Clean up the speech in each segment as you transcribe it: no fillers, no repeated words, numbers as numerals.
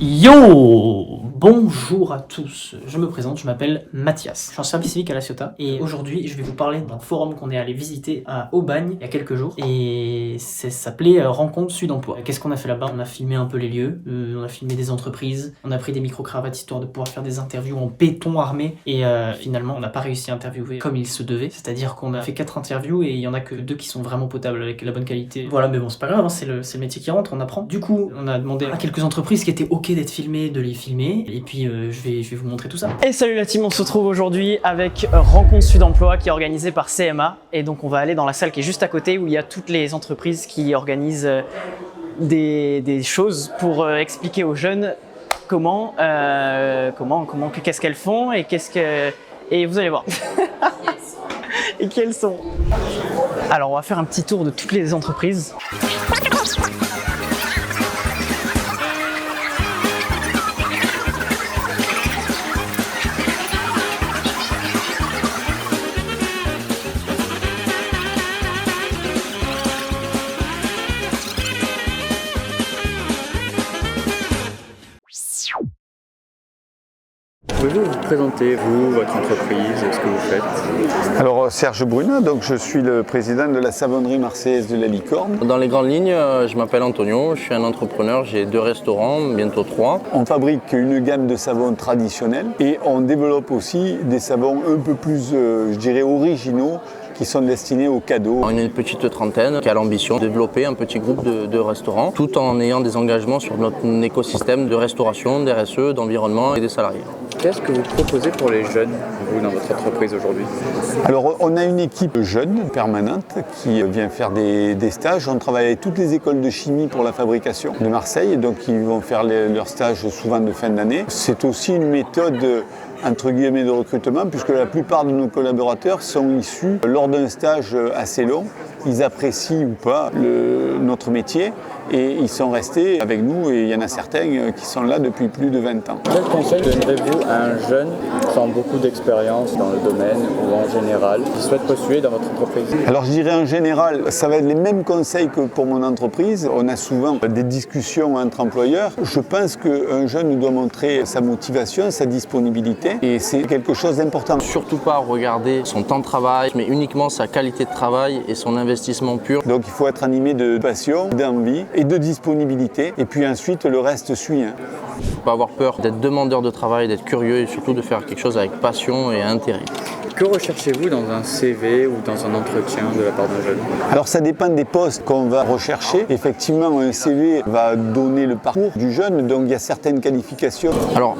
Yo! Bonjour à tous, je me présente, je m'appelle Mathias. Je suis en service civique à La Ciotat et aujourd'hui je vais vous parler d'un forum qu'on est allé visiter à Aubagne il y a quelques jours et ça s'appelait Rencontre Sud Emploi. Qu'est-ce qu'on a fait là-bas? On a filmé un peu les lieux, on a filmé des entreprises, on a pris des micro-cravates histoire de pouvoir faire des interviews en béton armé et finalement on n'a pas réussi à interviewer comme il se devait, c'est-à-dire qu'on a fait 4 interviews et il y en a que 2 qui sont vraiment potables avec la bonne qualité. Voilà, mais bon c'est pas grave, hein, c'est le métier qui rentre, on apprend. Du coup on a demandé à quelques entreprises qui étaient ok d'être filmées, de les filmer et puis je vais vous montrer tout ça. Et salut la team, on se retrouve aujourd'hui avec Rencontre Sud Emploi qui est organisée par CMA et donc on va aller dans la salle qui est juste à côté où il y a toutes les entreprises qui organisent des choses pour expliquer aux jeunes qu'est-ce qu'elles font et et vous allez voir. Et quelles sont. Alors on va faire un petit tour de toutes les entreprises. Pouvez-vous vous présenter, vous, votre entreprise, ce que vous faites? Alors Serge Bruna, donc je suis le président de la savonnerie marseillaise de la Licorne. Dans les grandes lignes, je m'appelle Antonio, je suis un entrepreneur, j'ai 2 restaurants, bientôt 3. On fabrique une gamme de savons traditionnels et on développe aussi des savons un peu plus, je dirais, originaux, qui sont destinés aux cadeaux. On est une petite trentaine qui a l'ambition de développer un petit groupe de restaurants tout en ayant des engagements sur notre écosystème de restauration, d'RSE, d'environnement et des salariés. Qu'est-ce que vous proposez pour les jeunes, vous, dans votre entreprise aujourd'hui? Alors on a une équipe jeune, permanente, qui vient faire des stages. On travaille avec toutes les écoles de chimie pour la fabrication de Marseille, donc ils vont faire leurs stages souvent de fin d'année. C'est aussi une méthode entre guillemets de recrutement, puisque la plupart de nos collaborateurs sont issus lors d'un stage assez long. Ils apprécient ou pas notre métier et ils sont restés avec nous et il y en a certains qui sont là depuis plus de 20 ans. Quel conseil donnerez-vous à un jeune sans beaucoup d'expérience dans le domaine ou en général qui souhaite postuler dans votre entreprise? Alors je dirais en général, ça va être les mêmes conseils que pour mon entreprise. On a souvent des discussions entre employeurs. Je pense qu'un jeune doit montrer sa motivation, sa disponibilité et c'est quelque chose d'important. Surtout pas regarder son temps de travail, mais uniquement sa qualité de travail et son investissement pur. Donc il faut être animé de passion, d'envie et de disponibilité et puis ensuite le reste suit. Il ne faut pas avoir peur d'être demandeur de travail, d'être curieux et surtout de faire quelque chose avec passion et intérêt. Que recherchez-vous dans un CV ou dans un entretien de la part d'un jeune? Alors ça dépend des postes qu'on va rechercher. Effectivement, un CV va donner le parcours du jeune, donc il y a certaines qualifications. Alors,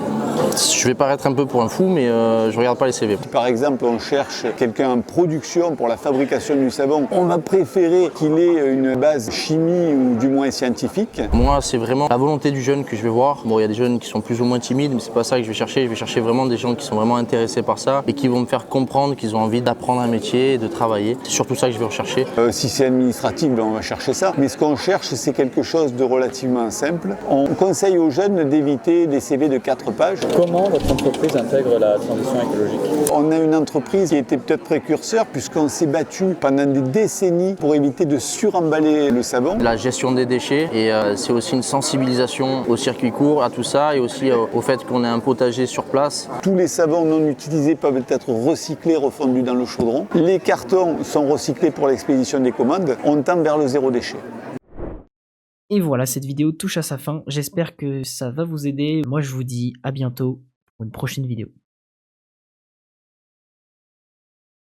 je vais paraître un peu pour un fou, mais je regarde pas les CV. Par exemple, on cherche quelqu'un en production pour la fabrication du savon. On va préférer qu'il ait une base chimie ou du moins scientifique. Moi, c'est vraiment la volonté du jeune que je vais voir. Bon, il y a des jeunes qui sont plus ou moins timides, mais c'est pas ça que je vais chercher. Je vais chercher vraiment des gens qui sont vraiment intéressés par ça et qui vont me faire comprendre qu'ils ont envie d'apprendre un métier et de travailler. C'est surtout ça que je vais rechercher. Si c'est administratif, ben on va chercher ça. Mais ce qu'on cherche, c'est quelque chose de relativement simple. On conseille aux jeunes d'éviter des CV de 4 pages. Comment votre entreprise intègre la transition écologique? On a une entreprise qui était peut-être précurseur puisqu'on s'est battu pendant des décennies pour éviter de suremballer le savon. La gestion des déchets et c'est aussi une sensibilisation au circuit court, à tout ça et aussi au fait qu'on ait un potager sur place. Tous les savons non utilisés peuvent être recyclés, refondus dans le chaudron. Les cartons sont recyclés pour l'expédition des commandes. On tend vers le 0 déchet. Et voilà, cette vidéo touche à sa fin, j'espère que ça va vous aider. Moi je vous dis à bientôt pour une prochaine vidéo.